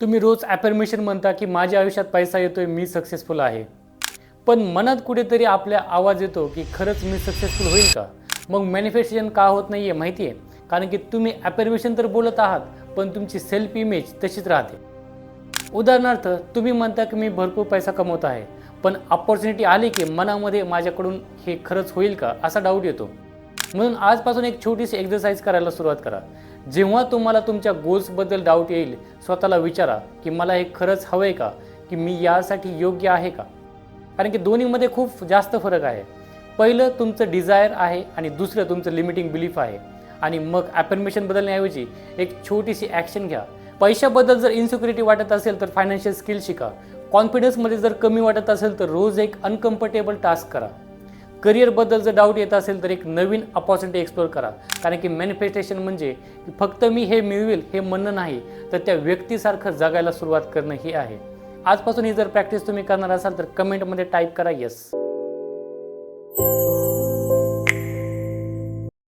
तुम्ही रोज अफर्मेशन म्हणता की माझ्या आयुष्यात पैसा येतोय, मी सक्सेसफुल आहे. पण मनात कुठेतरी आपल्या आवाज येतो की खरंच मी सक्सेसफुल होईल का? मग मॅनिफेस्टेशन का होत नाहीये माहिती आहे? कारण की तुम्ही अफर्मेशन तर बोलत आहात, पण तुमची सेल्फ इमेज तशीच राहते. उदाहरणार्थ तुम्ही म्हणता की मी भरपूर पैसा कमवत आहे, पण अपॉर्च्युनिटी आली की मनामध्ये माझ्याकडून हे खरंच होईल का असा डाऊट येतो. म्हणून आजपासून एक छोटीशी एक्सरसाइज करायला सुरुवात करा. जेव्हा तुम्हाला तुमच्या गोल्सबद्दल डाऊट येईल, स्वतःला विचारा की मला हे खरंच हवं आहे का, की मी यासाठी योग्य आहे का? कारण की दोन्हीमध्ये खूप जास्त फरक आहे. पहिलं तुमचं डिझायर आहे आणि दुसरं तुमचं लिमिटिंग बिलीफ आहे. आणि मग अफर्मेशन बदलण्याऐवजी एक छोटीशी ॲक्शन घ्या. पैशाबद्दल जर इन्सिक्युरिटी वाटत असेल तर फायनान्शियल स्किल शिका. कॉन्फिडन्समध्ये जर कमी वाटत असेल तर रोज एक अनकम्फर्टेबल टास्क करा. करिअरबद्दल जर डाऊट येत असेल तर एक नवीन अपॉर्च्युनिटी एक्सप्लोर करा. कारण की मॅनिफेस्टेशन म्हणजे फक्त मी हे मिळवेल हे म्हणणं नाही, तर त्या व्यक्तीसारखं जगायला सुरुवात करणं हे आहे. आजपासून ही जर प्रॅक्टिस तुम्ही करणार असाल तर कमेंटमध्ये टाईप करा येस.